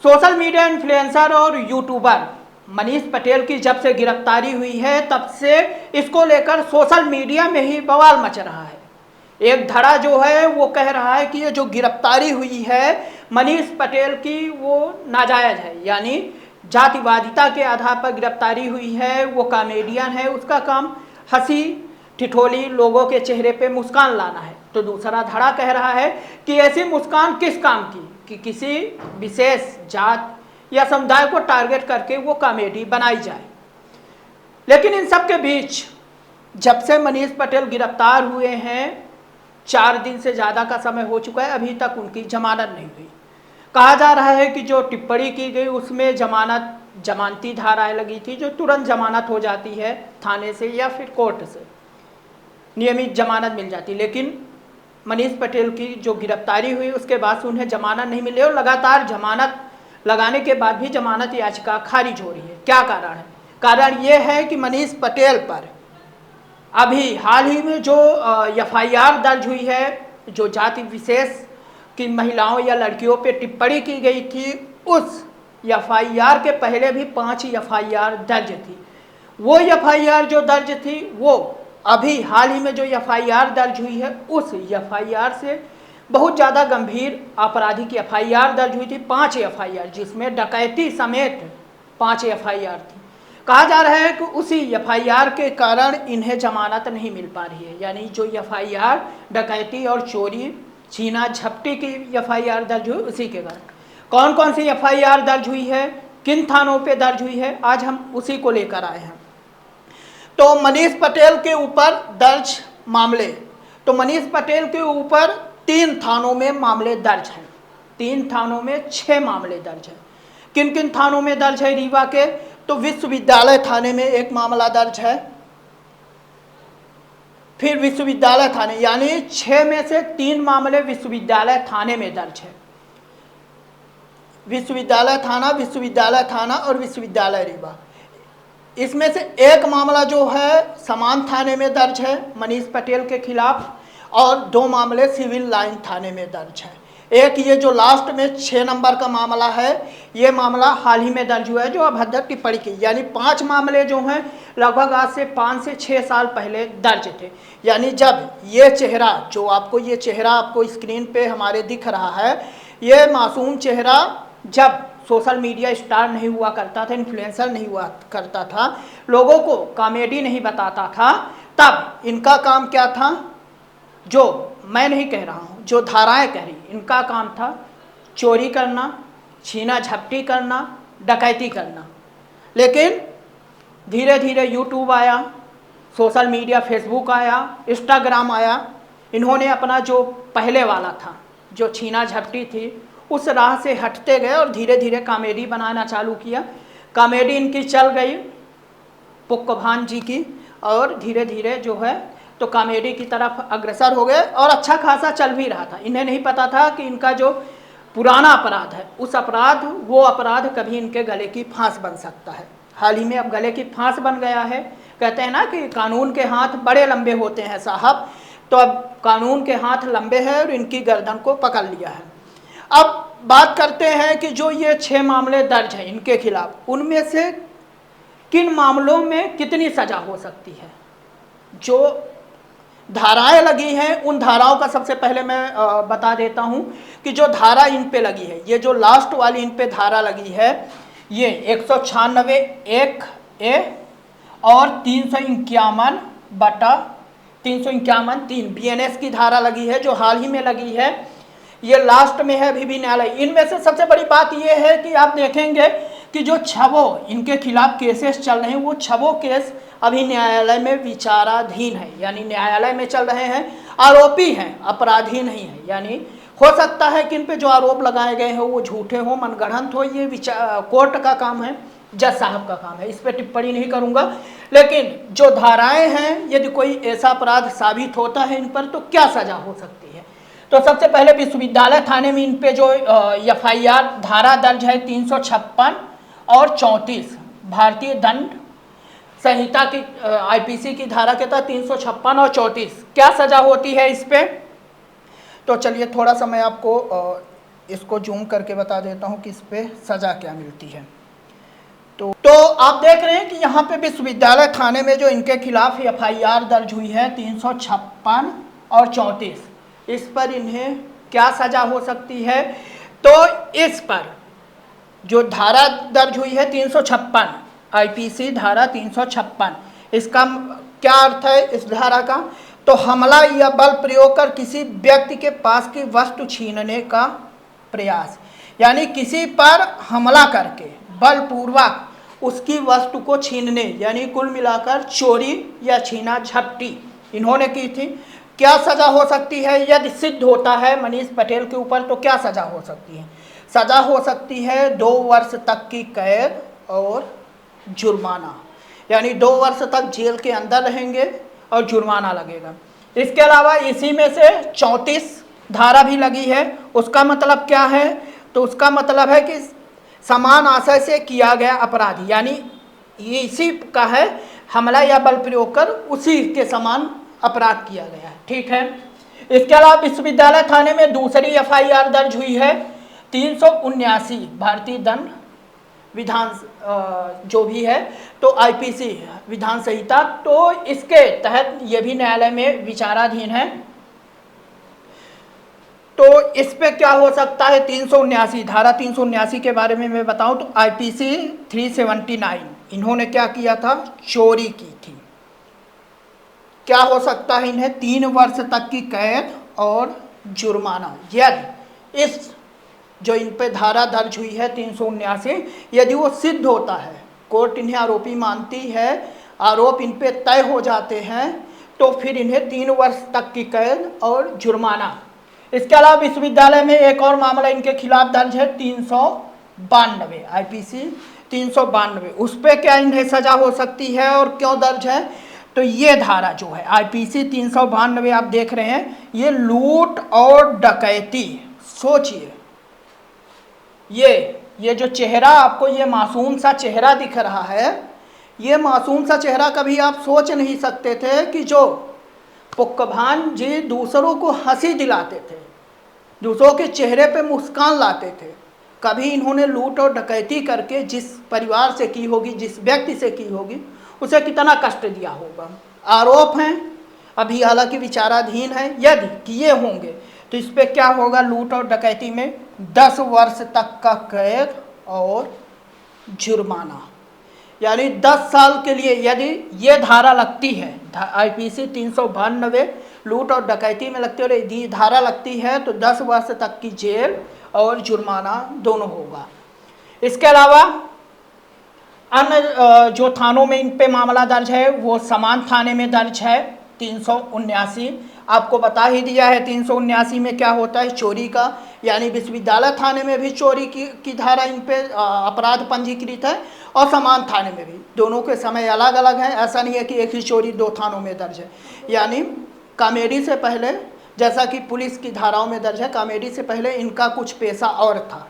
Social media influencer और YouTuber Manish Patel की जब से गिरफ्तारी हुई है तब से इसको लेकर सोशल मीडिया में ही बवाल मच रहा है। एक धड़ा जो है वो कह रहा है कि ये जो गिरफ्तारी हुई है मनीष पटेल की वो नाजायज़ है, यानी जातिवादिता के आधार पर गिरफ्तारी हुई है। वो कॉमेडियन है, उसका काम हंसी ठिठोली लोगों के चेहरे पे मुस्कान लाना है। तो दूसरा धड़ा कह रहा है कि ऐसी मुस्कान किस काम की कि किसी विशेष जात या समुदाय को टारगेट करके वो कॉमेडी बनाई जाए। लेकिन इन सब के बीच जब से मनीष पटेल गिरफ्तार हुए हैं 4 दिन से ज़्यादा का समय हो चुका है, अभी तक उनकी जमानत नहीं हुई। कहा जा रहा है कि जो टिप्पणी की गई उसमें जमानती धाराएं लगी थी, जो तुरंत जमानत हो जाती है थाने से या फिर कोर्ट से नियमित जमानत मिल जाती। लेकिन मनीष पटेल की जो गिरफ्तारी हुई उसके बाद से उन्हें जमानत नहीं मिली और लगातार जमानत लगाने के बाद भी जमानत याचिका खारिज हो रही है। क्या कारण है? कारण ये है कि मनीष पटेल पर अभी हाल ही में जो एफआईआर दर्ज हुई है, जो जाति विशेष की महिलाओं या लड़कियों पे टिप्पणी की गई थी, उस एफआईआर के पहले भी 5 एफआईआर दर्ज थी। वो एफआईआर जो दर्ज थी वो अभी हाल ही में जो एफआईआर दर्ज हुई है उस एफआईआर से बहुत ज़्यादा गंभीर आपराधिक एफआईआर दर्ज हुई थी। 5 एफआईआर, जिसमें डकैती समेत 5 एफआईआर थी। कहा जा रहा है कि उसी एफआईआर के कारण इन्हें जमानत नहीं मिल पा रही है, यानी जो एफआईआर डकैती और चोरी छीना झपटी की एफआईआर दर्ज हुई उसी के कारण। कौन कौन सी एफआईआर दर्ज हुई है, किन थानों पे दर्ज हुई है, आज हम उसी को लेकर आए हैं। तो मनीष पटेल के ऊपर दर्ज मामले, तो मनीष पटेल के ऊपर 3 थानों में मामले दर्ज हैं। 3 थानों में 6 मामले दर्ज हैं। किन किन थानों में दर्ज है रीवा के? तो विश्वविद्यालय थाने में एक मामला दर्ज है, फिर विश्वविद्यालय थाने, यानी 6 में से 3 मामले विश्वविद्यालय थाने में दर्ज है। विश्वविद्यालय थाना और विश्वविद्यालय रीवा। इसमें से एक मामला जो है समान थाने में दर्ज है मनीष पटेल के खिलाफ, और 2 मामले सिविल लाइन थाने में दर्ज है। एक ये जो लास्ट में 6 नंबर का मामला है, ये मामला हाल ही में दर्ज हुआ है जो अभद्र टिप्पणी की, यानी 5 मामले जो हैं लगभग आज से 5 से 6 साल पहले दर्ज थे। यानी जब ये चेहरा आपको स्क्रीन पे हमारे दिख रहा है, ये मासूम चेहरा जब सोशल मीडिया स्टार नहीं हुआ करता था, इन्फ्लुएंसर नहीं हुआ करता था, लोगों को कॉमेडी नहीं बताता था, तब इनका काम क्या था? जो मैं नहीं कह रहा हूँ, जो धाराएं कह रही, इनका काम था चोरी करना, छीना झपटी करना, डकैती करना। लेकिन धीरे धीरे यूट्यूब आया, सोशल मीडिया फेसबुक आया, इंस्टाग्राम आया, इन्होंने अपना जो पहले वाला था, जो छीना झपटी थी, उस राह से हटते गए और धीरे धीरे कॉमेडी बनाना चालू किया। कॉमेडी इनकी चल गई पुक्कभान जी की, और धीरे धीरे जो है तो कॉमेडी की तरफ अग्रसर हो गए, और अच्छा खासा चल भी रहा था। इन्हें नहीं पता था कि इनका जो पुराना अपराध है, वो अपराध कभी इनके गले की फांस बन सकता है। हाल ही में अब गले की फांस बन गया है। कहते हैं ना कि कानून के हाथ बड़े लंबे होते हैं साहब, तो अब कानून के हाथ लंबे हैं और इनकी गर्दन को पकड़ लिया है। अब बात करते हैं कि जो ये 6 मामले दर्ज हैं इनके खिलाफ, उनमें से किन मामलों में कितनी सजा हो सकती है। जो धाराएं लगी हैं उन धाराओं का सबसे पहले मैं बता देता हूं कि जो धारा इन पे लगी है, ये जो लास्ट वाली इन पे धारा लगी है, ये 196 1A और 351 बटा 351(3) BNS की धारा लगी है, जो हाल ही में लगी है। ये लास्ट में है अभी भी न्यायालय। इनमें से सबसे बड़ी बात यह है कि आप देखेंगे कि जो 6 इनके खिलाफ केसेस चल रहे हैं, वो 6 केस अभी न्यायालय में विचाराधीन है, यानी न्यायालय में चल रहे हैं। आरोपी हैं, अपराधी नहीं है। यानी हो सकता है कि इन पे जो आरोप लगाए गए हैं वो झूठे हो, मनगढ़ंत हो, ये कोर्ट का काम है, जज साहब का काम है, इस पर टिप्पणी नहीं करूंगा। लेकिन जो धाराएं हैं, यदि कोई ऐसा अपराध साबित होता है इन पर, तो क्या सजा हो सकती है। तो सबसे पहले विश्वविद्यालय थाने में इन पे जो एफआईआर धारा दर्ज है 356 और 34 भारतीय दंड संहिता की आईपीसी की धारा के तहत 356 और 34 क्या सजा होती है इस पे। तो चलिए थोड़ा सा मैं आपको इसको जूम करके बता देता हूँ कि इस पे सज़ा क्या मिलती है। तो आप देख रहे हैं कि यहाँ पे विश्वविद्यालय थाने में जो इनके खिलाफ FIR दर्ज हुई है 356 और 34, इस पर इन्हें क्या सज़ा हो सकती है? तो इस पर जो धारा दर्ज हुई है 356 IPC धारा 356, इसका क्या अर्थ है इस धारा का? तो हमला या बल प्रयोग कर किसी व्यक्ति के पास की वस्तु छीनने का प्रयास, यानी किसी पर हमला करके बलपूर्वक उसकी वस्तु को छीनने, यानी कुल मिलाकर चोरी या छीना झपटी इन्होंने की थी। क्या सज़ा हो सकती है? यदि सिद्ध होता है मनीष पटेल के ऊपर तो क्या सज़ा हो सकती है? सज़ा हो सकती है 2 वर्ष तक की कैद और जुर्माना, यानी 2 वर्ष तक जेल के अंदर रहेंगे और जुर्माना लगेगा। इसके अलावा इसी में से 34 धारा भी लगी है। उसका मतलब क्या है? तो उसका मतलब है कि समान आशय से किया गया अपराध, यानी ये इसी का है, हमला या बल प्रयोग कर उसी के समान अपराध किया गया है। ठीक है। इसके अलावा विश्वविद्यालय थाने में दूसरी FIR दर्ज हुई है 379 भारतीय दंड विधान जो भी है, तो IPC विधान संहिता, तो इसके तहत ये भी न्यायालय में विचाराधीन है। तो इस पे क्या हो सकता है? 379 धारा 379 के बारे में मैं बताऊं तो IPC 379 इन्होंने क्या किया था? चोरी की थी। क्या हो सकता है इन्हें? 3 वर्ष तक की कैद और जुर्माना, यदि इस जो इन पे धारा दर्ज हुई है 379 यदि वो सिद्ध होता है, कोर्ट इन्हें आरोपी मानती है, आरोप इन पे तय हो जाते हैं, तो फिर इन्हें 3 वर्ष तक की कैद और जुर्माना। इसके अलावा विश्वविद्यालय में एक और मामला इनके खिलाफ दर्ज है 392 IPC 392, उस पर क्या इन्हें सज़ा हो सकती है और क्यों दर्ज है? तो ये धारा जो है IPC 392 आप देख रहे हैं, ये लूट और डकैती। सोचिए, ये जो चेहरा आपको ये मासूम सा चेहरा दिख रहा है, ये मासूम सा चेहरा कभी आप सोच नहीं सकते थे कि जो पुक्कभान जी दूसरों को हंसी दिलाते थे, दूसरों के चेहरे पे मुस्कान लाते थे, कभी इन्होंने लूट और डकैती करके जिस परिवार से की होगी, जिस व्यक्ति से की होगी, उसे कितना कष्ट दिया होगा। आरोप हैं, अभी हालांकि विचाराधीन है, यदि किए होंगे तो इस पर क्या होगा? लूट और डकैती में 10 वर्ष तक का कैद और जुर्माना, यानी 10 साल के लिए यदि ये धारा लगती है, IPC 392 लूट और डकैती में लगती है और यदि धारा लगती है तो 10 वर्ष तक की जेल और जुर्माना दोनों होगा। इसके अलावा अन्य जो थानों में इन पे मामला दर्ज है वो समान थाने में दर्ज है 379, आपको बता ही दिया है 379 में क्या होता है? चोरी का, यानी विश्वविद्यालय थाने में भी चोरी की धारा इन पे अपराध पंजीकृत है और समान थाने में भी। दोनों के समय अलग अलग हैं, ऐसा नहीं है कि एक ही चोरी 2 थानों में दर्ज है। यानी कॉमेडी से पहले, जैसा कि पुलिस की धाराओं में दर्ज है, कॉमेडी से पहले इनका कुछ पेशा और था,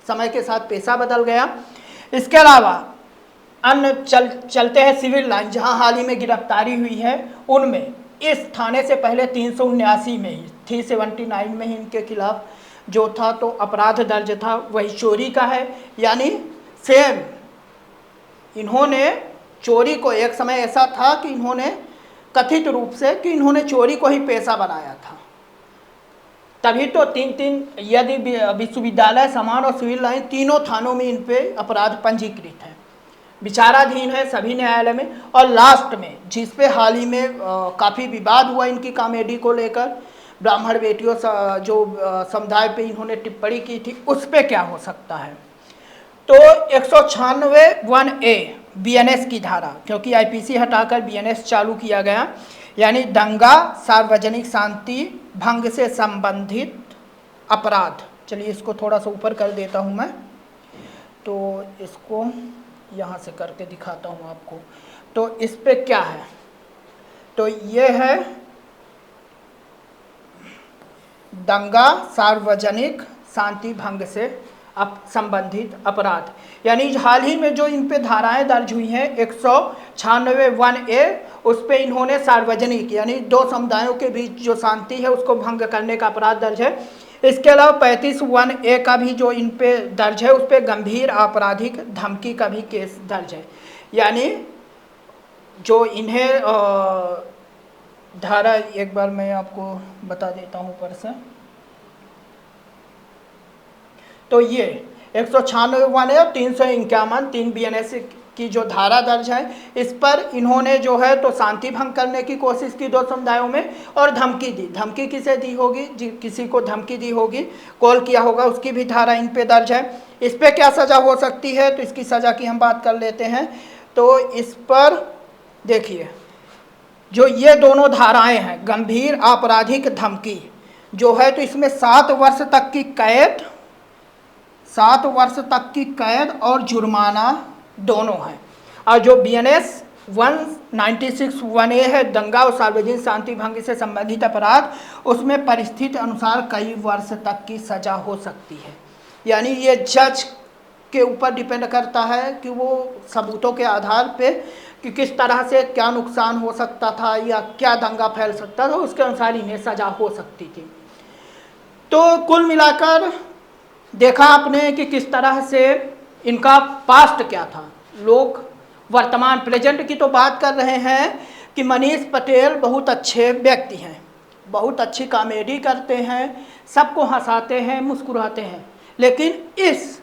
समय के साथ पेशा बदल गया। इसके अलावा अन्य चलते हैं सिविल लाइन, जहां हाल ही में गिरफ्तारी हुई है, उनमें इस थाने से पहले 379 में ही 379 में ही इनके खिलाफ जो था तो अपराध दर्ज था, वही चोरी का है। यानी सेम इन्होंने चोरी को, एक समय ऐसा था कि इन्होंने कथित रूप से कि इन्होंने चोरी को ही पेशा बनाया था, तभी तो 3 यदि विश्वविद्यालय, समान और सिविल लाइन तीनों थानों में इन पे अपराध पंजीकृत है, विचाराधीन है सभी न्यायालय में। और लास्ट में जिस पे हाल ही में काफ़ी विवाद हुआ इनकी कॉमेडी को लेकर, ब्राह्मण बेटियों जो समुदाय पे इन्होंने टिप्पणी की थी, उस पे क्या हो सकता है? तो 196 1A BNS की धारा, क्योंकि IPC हटाकर BNS चालू किया गया, यानी दंगा, सार्वजनिक शांति भंग से संबंधित अपराध। चलिए इसको थोड़ा सा ऊपर कर देता हूँ मैं, तो इसको यहाँ से करके दिखाता हूँ आपको। तो इस पे क्या है? तो ये है दंगा, सार्वजनिक शांति भंग से संबंधित अपराध, यानी हाल ही में जो इन पे धाराएं दर्ज हुई हैं 196 1A, उस पे इन्होंने सार्वजनिक, यानी 2 समुदायों के बीच जो शांति है उसको भंग करने का अपराध दर्ज है। इसके अलावा 35(1)(a) का भी जो इन पे दर्ज है, उस पे गंभीर आपराधिक धमकी का भी केस दर्ज है। यानी जो इन्हें धारा, एक बार मैं आपको बता देता हूँ ऊपर से, तो ये 196 और 351 3 BNS की जो धारा दर्ज है, इस पर इन्होंने जो है तो शांति भंग करने की कोशिश की 2 समुदायों में और धमकी दी। धमकी किसे दी होगी? किसी को धमकी दी होगी, कॉल किया होगा, उसकी भी धारा इन पे दर्ज है। इस पे क्या सज़ा हो सकती है, तो इसकी सज़ा की हम बात कर लेते हैं। तो इस पर देखिए, जो ये दोनों धाराएं हैं, गंभीर आपराधिक धमकी जो है, तो इसमें 7 वर्ष तक की कैद, 7 वर्ष तक की कैद और जुर्माना दोनों हैं। और जो BNS 196(1)(a) है, दंगा और सार्वजनिक शांति भंग से संबंधित अपराध, उसमें परिस्थिति अनुसार कई वर्ष तक की सज़ा हो सकती है। यानी ये जज के ऊपर डिपेंड करता है कि वो सबूतों के आधार पे कि किस तरह से क्या नुकसान हो सकता था या क्या दंगा फैल सकता था, उसके अनुसार इन्हें सज़ा हो सकती थी। तो कुल मिलाकर देखा आपने कि किस तरह से इनका पास्ट क्या था। लोग वर्तमान प्रेजेंट की तो बात कर रहे हैं कि मनीष पटेल बहुत अच्छे व्यक्ति हैं, बहुत अच्छी कॉमेडी करते हैं, सबको हंसाते हैं, मुस्कुराते हैं, लेकिन इस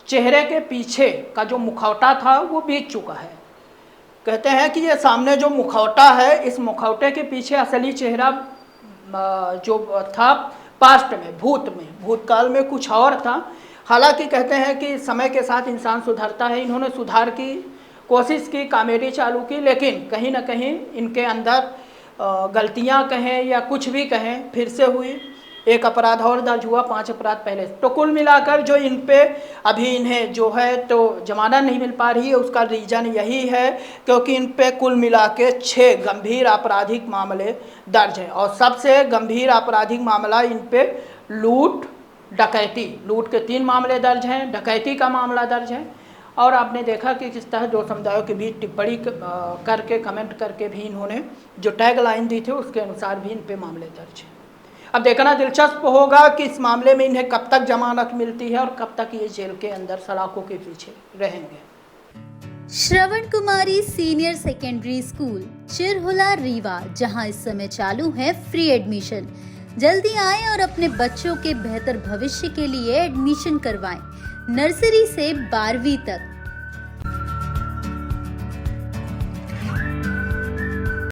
चेहरे के पीछे का जो मुखौटा था वो बीत चुका है। कहते हैं कि ये सामने जो मुखौटा है, इस मुखौटे के पीछे असली चेहरा जो था पास्ट में, भूतकाल में कुछ और था। हालांकि कहते हैं कि समय के साथ इंसान सुधरता है। इन्होंने सुधार की कोशिश की, कॉमेडी चालू की, लेकिन कहीं ना कहीं इनके अंदर गलतियां कहें या कुछ भी कहें फिर से हुई। एक अपराध और दर्ज हुआ 5 अपराध पहले। तो कुल मिलाकर जो इन पे अभी इन्हें जो है तो जमानत नहीं मिल पा रही है, उसका रीज़न यही है क्योंकि इन पे कुल मिला के 6 गंभीर आपराधिक मामले दर्ज हैं। और सबसे गंभीर आपराधिक मामला इन पे लूट के 3 मामले दर्ज हैं, डकैती का मामला दर्ज है। और आपने देखा कि किस तरह 2 समुदायों के बीच टिप्पणी करके, कमेंट करके भी इन्होंने जो टैग लाइन दी थी उसके अनुसार भी इन पे मामले दर्ज हैं। अब देखना दिलचस्प होगा कि इस मामले में इन्हें कब तक जमानत मिलती है और कब तक ये जेल के अंदर सलाखों के पीछे रहेंगे। श्रवण कुमारी senior secondary school Chirhula Rewa, जहां इस समय चालू है फ्री एडमिशन। जल्दी आएं और अपने बच्चों के बेहतर भविष्य के लिए एडमिशन करवाएं। नर्सरी से 12वीं तक